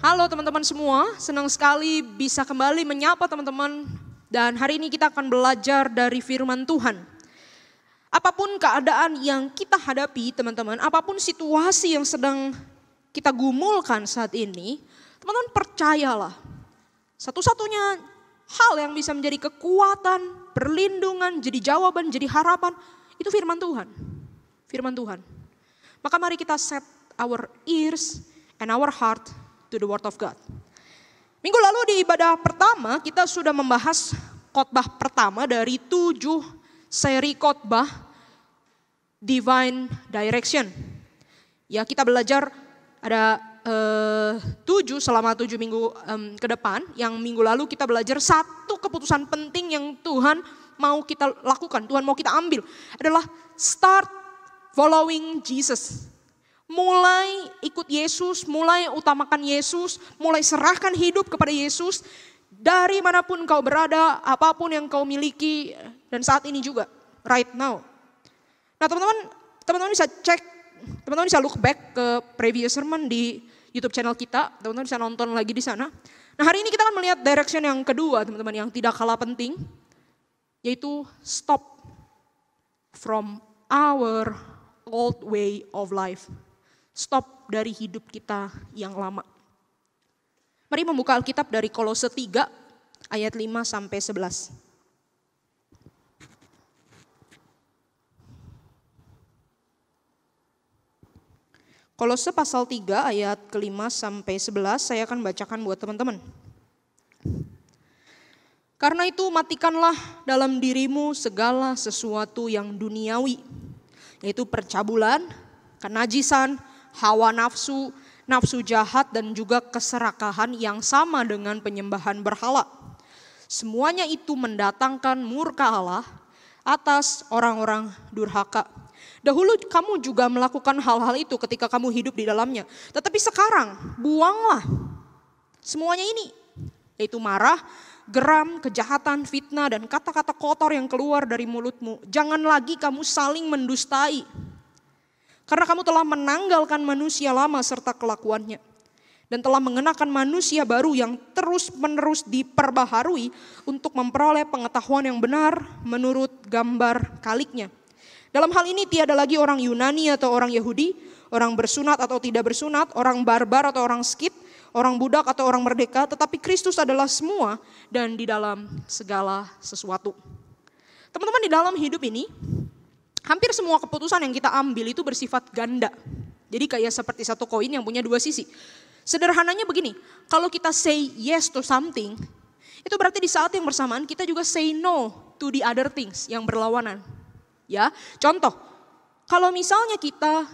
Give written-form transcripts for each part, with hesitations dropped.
Halo teman-teman semua, senang sekali bisa kembali menyapa teman-teman. Dan hari ini kita akan belajar dari firman Tuhan. Apapun keadaan yang kita hadapi teman-teman, apapun situasi yang sedang kita gumulkan saat ini, teman-teman percayalah. Satu-satunya hal yang bisa menjadi kekuatan, perlindungan, jadi jawaban, jadi harapan, itu firman Tuhan. Firman Tuhan. Maka mari kita set our ears and our heart to the word of God. Minggu lalu di ibadah pertama kita sudah membahas khotbah pertama dari 7 seri khotbah Divine Direction. Ya, kita belajar ada 7 selama 7 minggu ke depan. Yang minggu lalu kita belajar satu keputusan penting yang Tuhan mau kita lakukan, Tuhan mau kita ambil adalah start following Jesus. Mulai ikut Yesus, mulai utamakan Yesus, mulai serahkan hidup kepada Yesus. Dari manapun kau berada, apapun yang kau miliki, dan saat ini juga, right now. Nah teman-teman bisa cek, teman-teman bisa look back ke previous sermon di YouTube channel kita, teman-teman bisa nonton lagi di sana. Nah hari ini kita akan melihat direction yang kedua teman-teman yang tidak kalah penting, yaitu stop from our old way of life. Stop dari hidup kita yang lama. Mari membuka Alkitab dari Kolose 3 ayat 5 sampai 11. Kolose pasal 3 ayat ke-5 sampai 11 saya akan bacakan buat teman-teman. Karena itu matikanlah dalam dirimu segala sesuatu yang duniawi, yaitu percabulan, kenajisan, hawa nafsu, nafsu jahat dan juga keserakahan yang sama dengan penyembahan berhala. Semuanya itu mendatangkan murka Allah atas orang-orang durhaka. Dahulu kamu juga melakukan hal-hal itu ketika kamu hidup di dalamnya. Tetapi sekarang buanglah semuanya ini, yaitu marah, geram, kejahatan, fitnah dan kata-kata kotor yang keluar dari mulutmu. Jangan lagi kamu saling mendustai. Karena kamu telah menanggalkan manusia lama serta kelakuannya. Dan telah mengenakan manusia baru yang terus-menerus diperbaharui untuk memperoleh pengetahuan yang benar menurut gambar kaliknya. Dalam hal ini tiada lagi orang Yunani atau orang Yahudi, orang bersunat atau tidak bersunat, orang barbar atau orang skit, orang budak atau orang merdeka, tetapi Kristus adalah semua dan di dalam segala sesuatu. Teman-teman, di dalam hidup ini, hampir semua keputusan yang kita ambil itu bersifat ganda. Jadi kayak seperti satu koin yang punya dua sisi. Sederhananya begini, kalau kita say yes to something, itu berarti di saat yang bersamaan kita juga say no to the other things yang berlawanan. Ya, contoh, kalau misalnya kita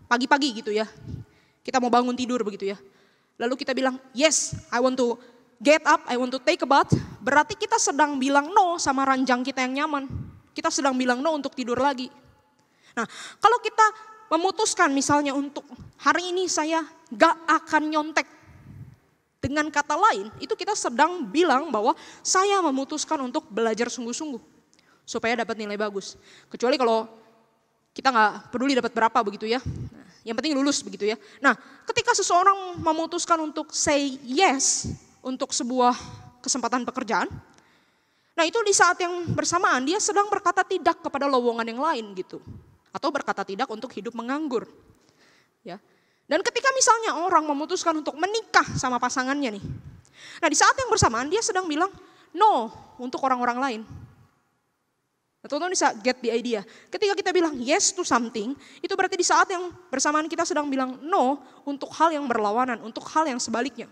pagi-pagi gitu ya, kita mau bangun tidur begitu ya. Lalu kita bilang, yes, I want to get up, I want to take a bath. Berarti kita sedang bilang no sama ranjang kita yang nyaman. Kita sedang bilang no untuk tidur lagi. Nah, kalau kita memutuskan misalnya untuk hari ini saya gak akan nyontek. Dengan kata lain, itu kita sedang bilang bahwa saya memutuskan untuk belajar sungguh-sungguh. Supaya dapat nilai bagus. Kecuali kalau kita gak peduli dapat berapa begitu ya. Nah, yang penting lulus begitu ya. Nah, ketika seseorang memutuskan untuk say yes untuk sebuah kesempatan pekerjaan, nah itu di saat yang bersamaan dia sedang berkata tidak kepada lowongan yang lain gitu. Atau berkata tidak untuk hidup menganggur. Ya. Dan ketika misalnya orang memutuskan untuk menikah sama pasangannya nih. Nah di saat yang bersamaan dia sedang bilang no untuk orang-orang lain. Teman-teman bisa get the idea. Ketika kita bilang yes to something, itu berarti di saat yang bersamaan kita sedang bilang no untuk hal yang berlawanan, untuk hal yang sebaliknya.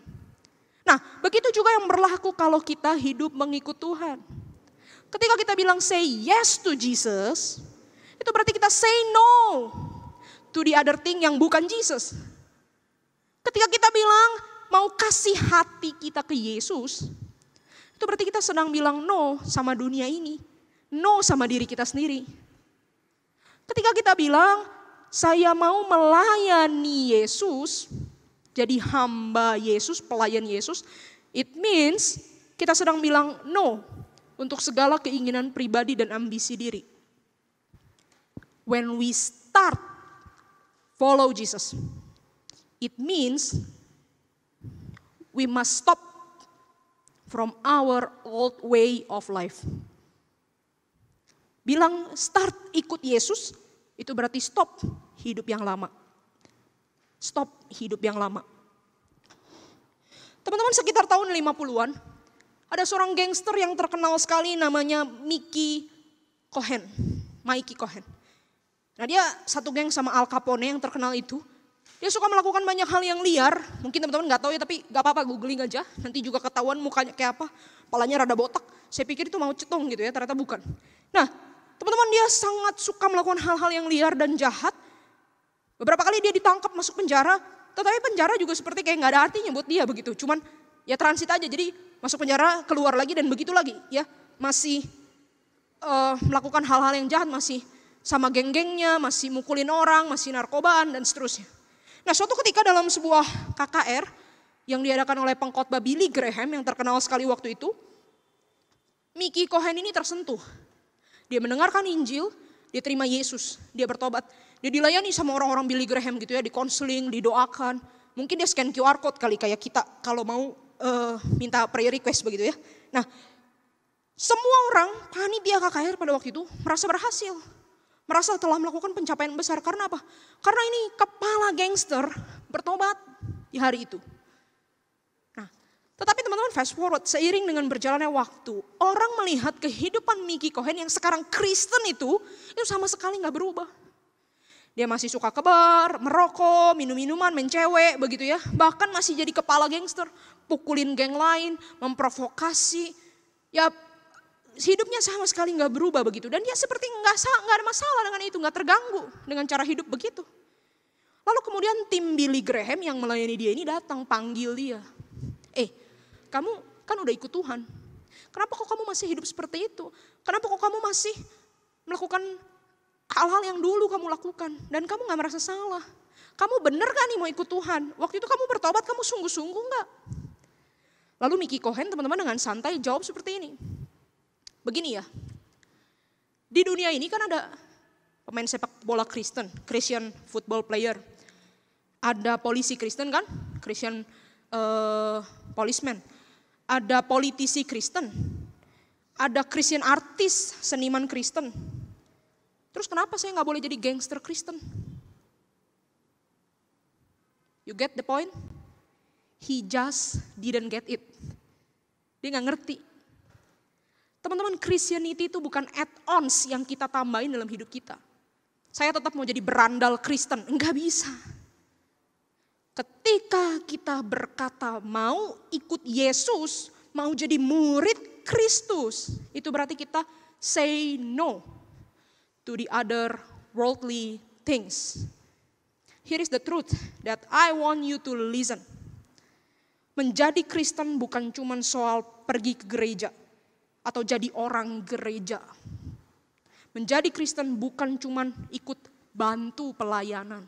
Nah, begitu juga yang berlaku kalau kita hidup mengikut Tuhan. Ketika kita bilang say yes to Jesus, itu berarti kita say no to the other thing yang bukan Jesus. Ketika kita bilang mau kasih hati kita ke Yesus, itu berarti kita sedang bilang no sama dunia ini. No sama diri kita sendiri. Ketika kita bilang saya mau melayani Yesus, jadi hamba Yesus, pelayan Yesus, it means kita sedang bilang no untuk segala keinginan pribadi dan ambisi diri. When we start follow Jesus, it means we must stop from our old way of life. Bilang start ikut Yesus, itu berarti stop hidup yang lama. Stop hidup yang lama. Teman-teman, sekitar tahun 50-an, ada seorang gangster yang terkenal sekali namanya Mickey Cohen. Mikey Cohen. Nah, dia satu geng sama Al Capone yang terkenal itu. Dia suka melakukan banyak hal yang liar. Mungkin teman-teman gak tahu ya, tapi gak apa-apa, googling aja. Nanti juga ketahuan mukanya kayak apa. Palanya rada botak. Saya pikir itu mau cetong gitu ya, ternyata bukan. Nah, teman-teman, dia sangat suka melakukan hal-hal yang liar dan jahat. Beberapa kali dia ditangkap masuk penjara. Tetapi penjara juga seperti kayak gak ada artinya buat dia begitu. Cuman ya transit aja, jadi masuk penjara, keluar lagi dan begitu lagi. Ya, masih melakukan hal-hal yang jahat, masih sama geng-gengnya, masih mukulin orang, masih narkobaan dan seterusnya. Nah, suatu ketika dalam sebuah KKR yang diadakan oleh pengkhotbah Billy Graham yang terkenal sekali waktu itu, Mickey Cohen ini tersentuh. Dia mendengarkan Injil, dia terima Yesus, dia bertobat. Dia dilayani sama orang-orang Billy Graham gitu ya, dikonseling, didoakan. Mungkin dia scan QR code kali kayak kita kalau mau minta prayer request begitu ya. Nah, semua orang panitia KKR pada waktu itu merasa berhasil. Merasa telah melakukan pencapaian besar. Karena apa? Karena ini kepala gangster bertobat di hari itu. Nah, tetapi teman-teman fast forward, seiring dengan berjalannya waktu, orang melihat kehidupan Mickey Cohen yang sekarang Kristen itu sama sekali gak berubah. Dia masih suka ke bar, merokok, minum-minuman, main cewek begitu ya. Bahkan masih jadi kepala gangster, pukulin geng lain, memprovokasi. Ya, hidupnya sama sekali gak berubah begitu. Dan dia seperti gak ada masalah dengan itu, gak terganggu dengan cara hidup begitu. Lalu kemudian tim Billy Graham yang melayani dia ini datang panggil dia. Kamu kan udah ikut Tuhan. Kenapa kok kamu masih hidup seperti itu? Kenapa kok kamu masih melakukan hal-hal yang dulu kamu lakukan? Dan kamu gak merasa salah. Kamu bener gak nih mau ikut Tuhan? Waktu itu kamu bertobat, kamu sungguh-sungguh gak? Lalu Mickey Cohen teman-teman dengan santai jawab seperti ini. Begini ya, di dunia ini kan ada pemain sepak bola Kristen, Christian football player. Ada polisi Kristen kan, Christian policeman. Ada politisi Kristen, ada Christian artis, seniman Kristen. Terus kenapa saya gak boleh jadi gangster Kristen? You get the point? He just didn't get it. Dia gak ngerti. Teman-teman, Christianity itu bukan add-ons yang kita tambahin dalam hidup kita. Saya tetap mau jadi berandal Kristen, enggak bisa. Ketika kita berkata mau ikut Yesus, mau jadi murid Kristus, itu berarti kita say no to the other worldly things. Here is the truth that I want you to listen. Menjadi Kristen bukan cuma soal pergi ke gereja atau jadi orang gereja. Menjadi Kristen bukan cuma ikut bantu pelayanan.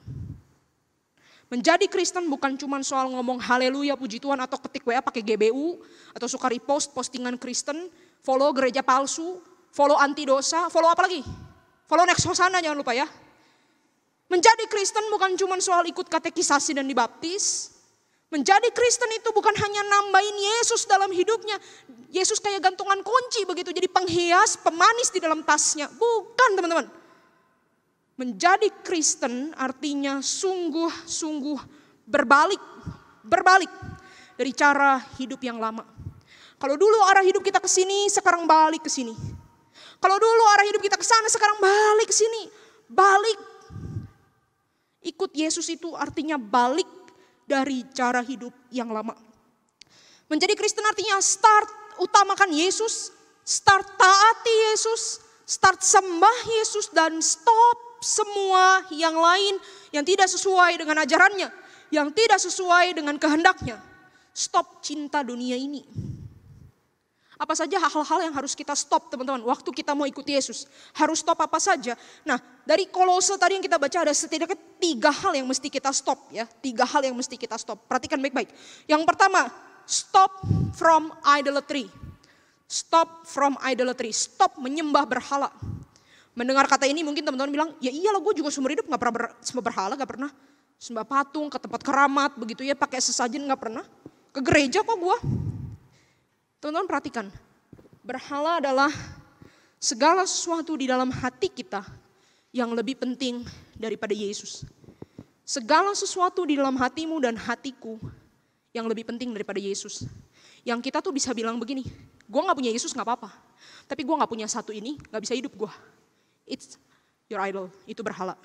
Menjadi Kristen bukan cuma soal ngomong haleluya puji Tuhan atau ketik WA pakai GBU atau suka repost postingan Kristen, follow gereja palsu, follow anti dosa, follow apa lagi? Follow next Hosana jangan lupa ya. Menjadi Kristen bukan cuma soal ikut katekisasi dan dibaptis. Menjadi Kristen itu bukan hanya nambahin Yesus dalam hidupnya. Yesus kayak gantungan kunci begitu, jadi penghias, pemanis di dalam tasnya. Bukan teman-teman. Menjadi Kristen artinya sungguh-sungguh berbalik dari cara hidup yang lama. Kalau dulu arah hidup kita ke sini, sekarang balik ke sini. Kalau dulu arah hidup kita ke sana, sekarang balik ke sini. Balik. Ikut Yesus itu artinya balik dari cara hidup yang lama. Menjadi Kristen artinya start utamakan Yesus, start taati Yesus, start sembah Yesus dan stop semua yang lain yang tidak sesuai dengan ajarannya, yang tidak sesuai dengan kehendaknya. Stop cinta dunia ini. Apa saja hal-hal yang harus kita stop teman-teman waktu kita mau ikut Yesus. Harus stop apa saja. Nah dari Kolose tadi yang kita baca ada setidaknya 3 hal yang mesti kita stop ya. 3 hal yang mesti kita stop. Perhatikan baik-baik. Yang pertama, stop from idolatry. Stop from idolatry. Stop menyembah berhala. Mendengar kata ini mungkin teman-teman bilang, ya iyalah gue juga seumur hidup gak pernah sembah berhala, gak pernah sembah patung, ke tempat keramat begitu ya, pakai sesajen gak pernah. Ke gereja kok gua. Teman-teman perhatikan. Berhala adalah segala sesuatu di dalam hati kita yang lebih penting daripada Yesus. Segala sesuatu di dalam hatimu dan hatiku yang lebih penting daripada Yesus. Yang kita tuh bisa bilang begini, gue gak punya Yesus gak apa-apa. Tapi gue gak punya satu ini, gak bisa hidup gue. It's your idol, itu berhala.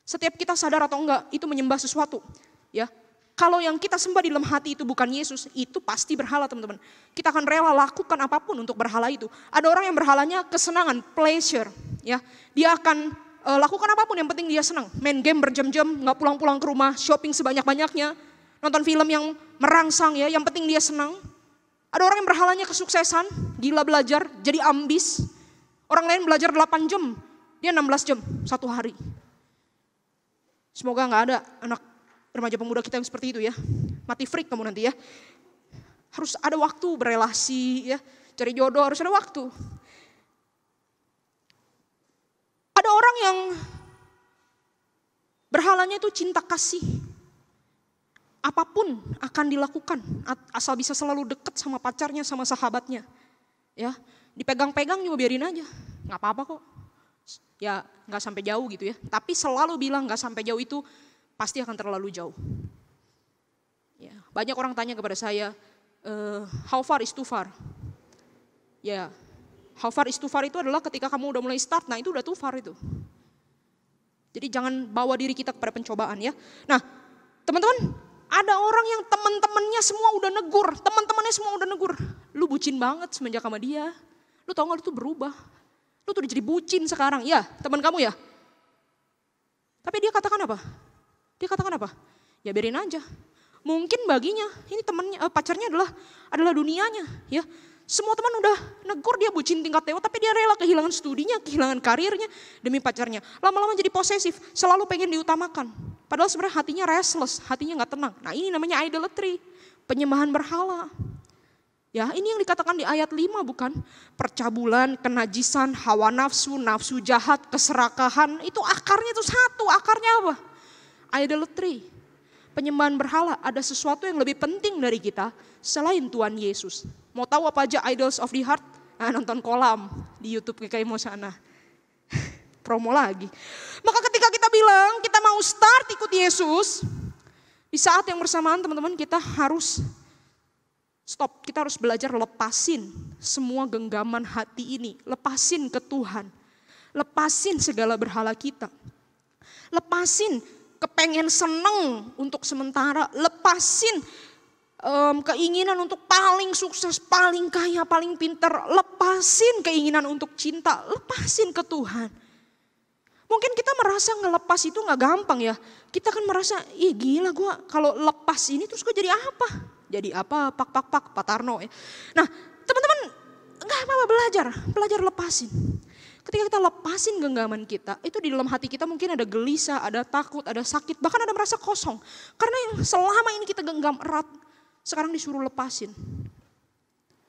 Setiap kita sadar atau enggak, itu menyembah sesuatu. Ya, kalau yang kita sembah di dalam hati itu bukan Yesus, itu pasti berhala teman-teman. Kita akan rela lakukan apapun untuk berhala itu. Ada orang yang berhalanya kesenangan, pleasure. Ya, dia akan lakukan apapun yang penting dia senang. Main game berjam-jam, gak pulang-pulang ke rumah, shopping sebanyak-banyaknya. Nonton film yang merangsang ya, yang penting dia senang. Ada orang yang berhalanya kesuksesan, gila belajar, jadi ambis. Orang lain belajar 8 jam, dia 16 jam, satu hari. Semoga gak ada anak remaja pemuda kita yang seperti itu ya. Mati freak kamu nanti ya. Harus ada waktu berelasi ya. Cari jodoh harus ada waktu. Ada orang yang berhalanya itu cinta kasih. Apapun akan dilakukan. Asal bisa selalu dekat sama pacarnya, sama sahabatnya. Ya, dipegang-pegang juga biarin aja. Gak apa-apa kok. Ya gak sampai jauh gitu ya. Tapi selalu bilang gak sampai jauh itu pasti akan terlalu jauh. Ya, banyak orang tanya kepada saya, how far is too far? Ya, how far is too far itu adalah ketika kamu udah mulai start, nah itu udah too far itu. Jadi jangan bawa diri kita kepada pencobaan ya. Nah, teman-teman, ada orang yang teman-temannya semua udah negur, teman-temannya semua udah negur. Lu bucin banget semenjak sama dia. Lu tau gak lu tuh berubah. Lu tuh udah jadi bucin sekarang. Ya, teman kamu ya. Tapi dia katakan apa? Dia katakan apa? Ya biarin aja. Mungkin baginya ini temannya, pacarnya adalah dunianya, ya. Semua teman udah negur dia bucin tingkat dewa, tapi dia rela kehilangan studinya, kehilangan karirnya demi pacarnya. Lama-lama jadi posesif, selalu pengen diutamakan. Padahal sebenarnya hatinya restless, hatinya nggak tenang. Nah ini namanya idolatry, penyembahan berhala. Ya ini yang dikatakan di ayat 5 bukan? Percabulan, kenajisan, hawa nafsu, nafsu jahat, keserakahan. Itu akarnya itu satu, akarnya apa? Idolatry, penyembahan berhala. Ada sesuatu yang lebih penting dari kita selain Tuhan Yesus. Mau tahu apa aja idols of the heart? Nah, nonton kolam di YouTube kayak mau sana. Promo lagi. Maka ketika kita bilang kita mau start ikut Yesus, di saat yang bersamaan teman-teman kita harus stop. Kita harus belajar lepasin semua genggaman hati ini. Lepasin ke Tuhan. Lepasin segala berhala kita. Lepasin kepengen seneng untuk sementara, lepasin keinginan untuk paling sukses, paling kaya, paling pintar, lepasin keinginan untuk cinta, lepasin ke Tuhan. Mungkin kita merasa ngelepas itu gak gampang ya, kita kan merasa, ih gila gue kalau lepas ini terus gue jadi apa? Jadi apa? Pak Tarno ya. Nah teman-teman gak apa-apa belajar lepasin. Ketika kita lepasin genggaman kita, itu di dalam hati kita mungkin ada gelisah, ada takut, ada sakit, bahkan ada merasa kosong. Karena yang selama ini kita genggam erat, sekarang disuruh lepasin.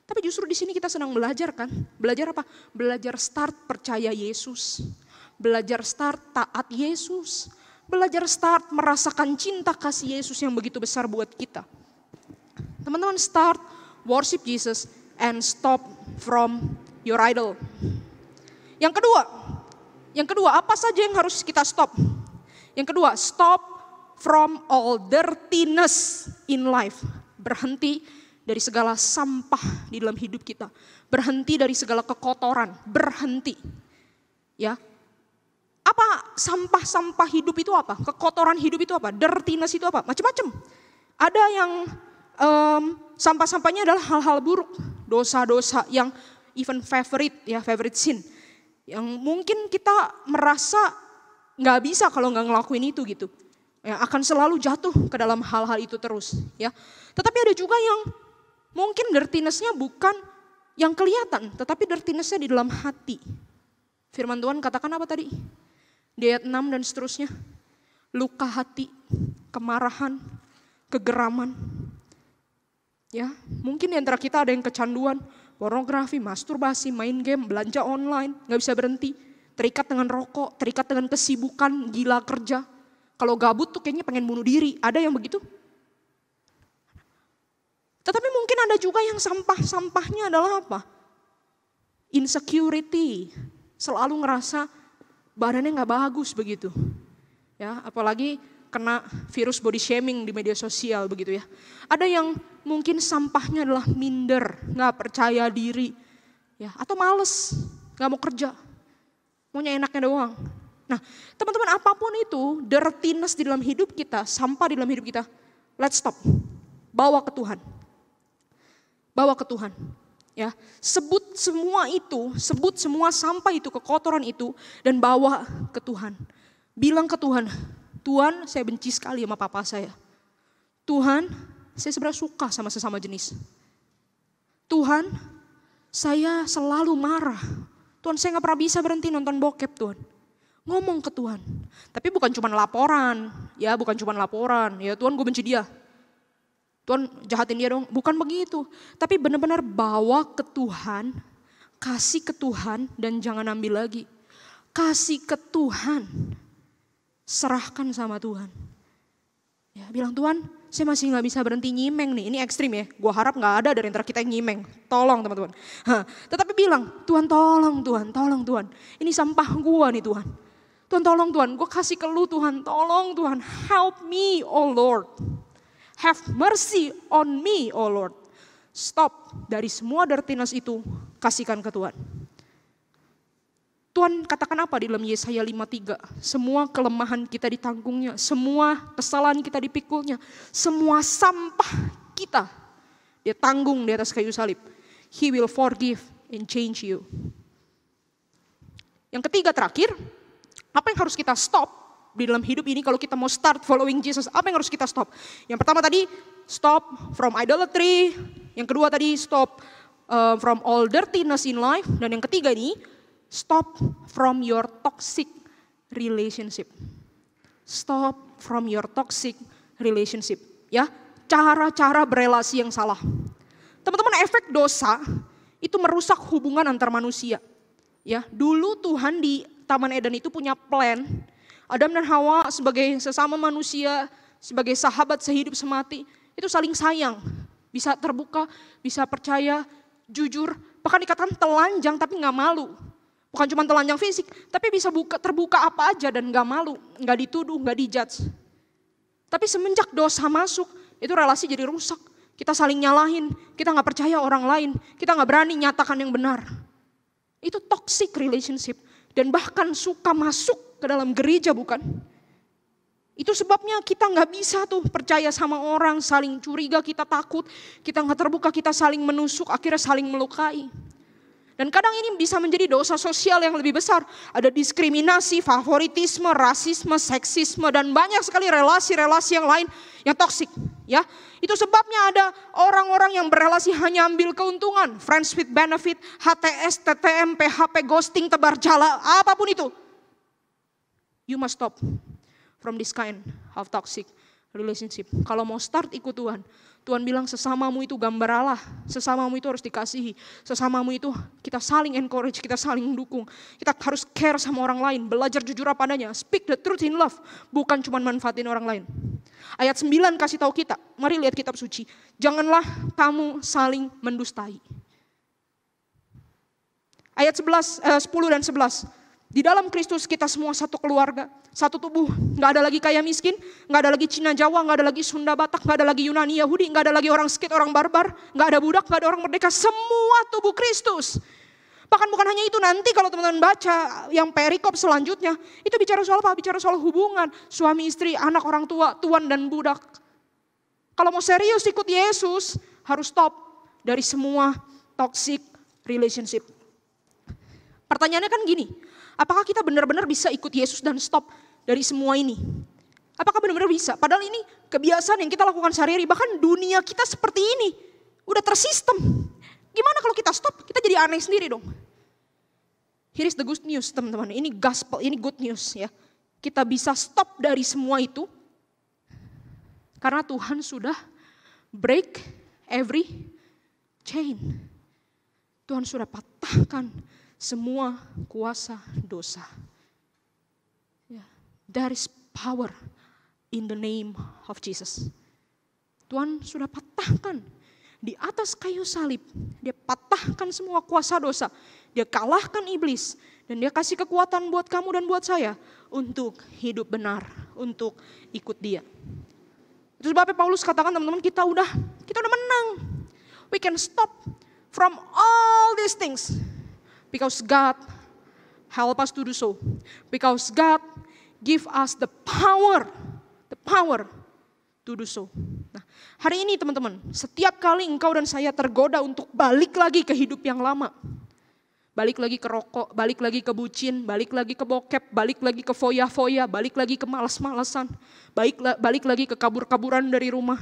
Tapi justru di sini kita senang belajar kan? Belajar apa? Belajar start percaya Yesus. Belajar start taat Yesus. Belajar start merasakan cinta kasih Yesus yang begitu besar buat kita. Teman-teman start worship Jesus and stop from your idol. Yang kedua, apa saja yang harus kita stop? Yang kedua, stop from all dirtiness in life. Berhenti dari segala sampah di dalam hidup kita. Berhenti dari segala kekotoran, berhenti. Ya. Apa sampah-sampah hidup itu apa? Kekotoran hidup itu apa? Dirtiness itu apa? Macam-macam. Ada yang sampah-sampahnya adalah hal-hal buruk, dosa-dosa yang even favorite sin. Yang mungkin kita merasa nggak bisa kalau nggak ngelakuin itu gitu. Ya, akan selalu jatuh ke dalam hal-hal itu terus. Ya. Tetapi ada juga yang mungkin dirtiness-nya bukan yang kelihatan, tetapi dirtiness-nya di dalam hati. Firman Tuhan katakan apa tadi? Di ayat 6 dan seterusnya. Luka hati, kemarahan, kegeraman. Ya, mungkin di antara kita ada yang kecanduan, pornografi, masturbasi, main game, belanja online, gak bisa berhenti. Terikat dengan rokok, terikat dengan kesibukan, gila kerja. Kalau gabut tuh kayaknya pengen bunuh diri. Ada yang begitu? Tetapi mungkin ada juga yang sampahnya adalah apa? Insecurity. Selalu ngerasa badannya gak bagus begitu. Ya, apalagi kena virus body shaming di media sosial begitu ya. Ada yang mungkin sampahnya adalah minder, gak percaya diri. Ya, atau males, gak mau kerja. Maunya enaknya doang. Nah, teman-teman, apapun itu, dirtiness di dalam hidup kita, sampah di dalam hidup kita, let's stop. Bawa ke Tuhan. Bawa ke Tuhan. Ya, sebut semua sampah itu, kekotoran itu, dan bawa ke Tuhan. Bilang ke Tuhan, Tuhan, saya benci sekali sama papa saya. Tuhan, saya sebenarnya suka sama sesama jenis. Tuhan, saya selalu marah. Tuhan, saya gak pernah bisa berhenti nonton bokep, Tuhan. Ngomong ke Tuhan. Tapi bukan cuma laporan. Ya, bukan cuma laporan. Ya, Tuhan, gue benci dia. Tuhan, jahatin dia dong. Bukan begitu. Tapi benar-benar bawa ke Tuhan. Kasih ke Tuhan dan jangan ambil lagi. Kasih ke Tuhan. Serahkan sama Tuhan. Ya, bilang, Tuhan, saya masih gak bisa berhenti nyimeng nih. Ini ekstrim ya. Gue harap gak ada dari antara kita yang nyimeng. Tolong teman-teman. Tetapi bilang, Tuhan tolong Tuhan, tolong Tuhan. Ini sampah gue nih Tuhan. Tuhan tolong Tuhan, gue kasih ke lu Tuhan. Tolong Tuhan, help me oh Lord. Have mercy on me oh Lord. Stop dari semua dirtiness itu, kasihkan ke Tuhan. Tuhan katakan apa di dalam Yesaya 5:3? Semua kelemahan kita ditanggungnya, semua kesalahan kita dipikulnya, semua sampah kita dia tanggung di atas kayu salib. He will forgive and change you. Yang ketiga terakhir, apa yang harus kita stop di dalam hidup ini kalau kita mau start following Jesus? Apa yang harus kita stop? Yang pertama tadi, stop from idolatry. Yang kedua tadi, stop from all dirtiness in life. Dan yang ketiga ini, stop from your toxic relationship. Stop from your toxic relationship. Ya, cara-cara berelasi yang salah. Teman-teman, efek dosa itu merusak hubungan antar manusia. Ya, dulu Tuhan di Taman Eden itu punya plan. Adam dan Hawa sebagai sesama manusia, sebagai sahabat sehidup semati, itu saling sayang. Bisa terbuka, bisa percaya, jujur, bahkan dikatakan telanjang tapi gak malu. Bukan cuma telanjang fisik, tapi bisa terbuka apa aja dan gak malu, gak dituduh, gak dijudge. Tapi semenjak dosa masuk, itu relasi jadi rusak. Kita saling nyalahin, kita gak percaya orang lain, kita gak berani nyatakan yang benar. Itu toxic relationship. Dan bahkan suka masuk ke dalam gereja bukan? Itu sebabnya kita gak bisa tuh percaya sama orang, saling curiga, kita takut, kita gak terbuka, kita saling menusuk, akhirnya saling melukai. Dan kadang ini bisa menjadi dosa sosial yang lebih besar. Ada diskriminasi, favoritisme, rasisme, seksisme, dan banyak sekali relasi-relasi yang lain yang toksik. Ya, itu sebabnya ada orang-orang yang berelasi hanya ambil keuntungan. Friends with benefit, HTS, TTM, PHP, ghosting, tebar jala, apapun itu. You must stop from this kind of toxic relationship. Kalau mau start ikut Tuhan, Tuhan bilang sesamamu itu gambar Allah, sesamamu itu harus dikasihi, sesamamu itu kita saling encourage, kita saling mendukung, kita harus care sama orang lain, belajar jujur apa adanya, speak the truth in love, bukan cuma manfaatin orang lain. Ayat 9 kasih tahu kita, mari lihat kitab suci, janganlah kamu saling mendustai. Ayat 10 dan 11, di dalam Kristus kita semua satu keluarga, satu tubuh, gak ada lagi kaya miskin, gak ada lagi Cina Jawa, gak ada lagi Sunda Batak, gak ada lagi Yunani Yahudi, gak ada lagi orang Skit, orang barbar, gak ada budak, gak ada orang merdeka, semua tubuh Kristus. Bahkan bukan hanya itu, nanti kalau teman-teman baca yang perikop selanjutnya, itu bicara soal apa? Bicara soal hubungan, suami istri, anak orang tua, tuan dan budak. Kalau mau serius ikut Yesus, harus stop dari semua toxic relationship. Pertanyaannya kan gini, apakah kita benar-benar bisa ikut Yesus dan stop dari semua ini? Apakah benar-benar bisa? Padahal ini kebiasaan yang kita lakukan sehari-hari, bahkan dunia kita seperti ini, udah tersistem. Gimana kalau kita stop? Kita jadi aneh sendiri dong. Here is the good news teman-teman, ini gospel, ini good news ya. Kita bisa stop dari semua itu, karena Tuhan sudah break every chain. Tuhan sudah patahkan semua kuasa dosa. There is power in the name of Jesus. Tuhan sudah patahkan Di atas kayu salib, dia patahkan semua kuasa dosa. Dia kalahkan iblis. Dan dia kasih kekuatan buat kamu dan buat saya untuk hidup benar, untuk ikut dia. Itu sebabnya Paulus katakan teman-teman, kita udah menang. We can stop from all these things. Because God help us to do so. Because God give us the power to do so. Nah, hari ini teman-teman, setiap kali engkau dan saya tergoda untuk balik lagi ke hidup yang lama, balik lagi ke rokok, balik lagi ke bucin, balik lagi ke bokep, balik lagi ke foya-foya, balik lagi ke malas-malasan, balik lagi ke kabur-kaburan dari rumah.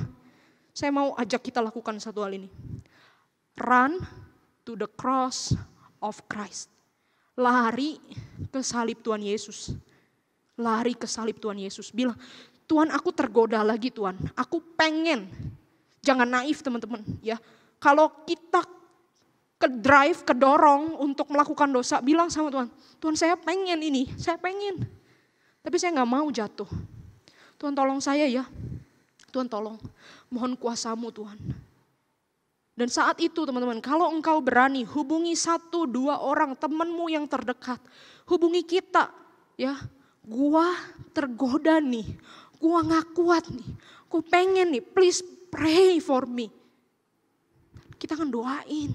Saya mau ajak kita lakukan satu hal ini. Run to the cross of Christ. Lari ke salib Tuhan Yesus. Lari ke salib Tuhan Yesus. Bilang, Tuhan, aku tergoda lagi Tuhan. Aku pengen. Jangan naif teman-teman ya. Kalau kita kedorong untuk melakukan dosa, bilang sama Tuhan, Tuhan saya pengen ini, saya pengen. Tapi saya gak mau jatuh. Tuhan tolong saya ya. Tuhan tolong. Mohon kuasa-Mu Tuhan. Dan saat itu teman-teman, kalau engkau berani hubungi 1-2 orang temanmu yang terdekat. Hubungi kita ya. Gua tergoda nih. Gua gak kuat nih, gua pengen nih, please pray for me. Kita akan doain.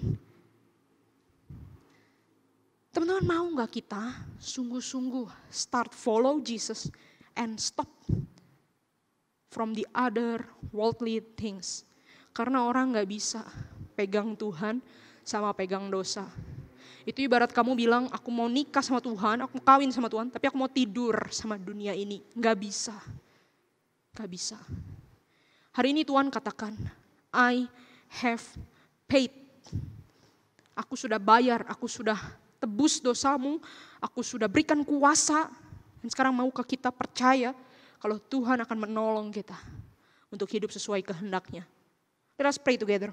Teman-teman mau gak kita sungguh-sungguh start follow Jesus and stop from the other worldly things. Karena orang gak bisa pegang Tuhan sama pegang dosa. Itu ibarat kamu bilang, aku mau nikah sama Tuhan, aku mau kawin sama Tuhan, tapi aku mau tidur sama dunia ini. Gak bisa. Gak bisa. Hari ini Tuhan katakan, I have paid. Aku sudah bayar, aku sudah tebus dosamu, aku sudah berikan kuasa. Dan sekarang maukah kita percaya kalau Tuhan akan menolong kita untuk hidup sesuai kehendaknya. Let us pray together.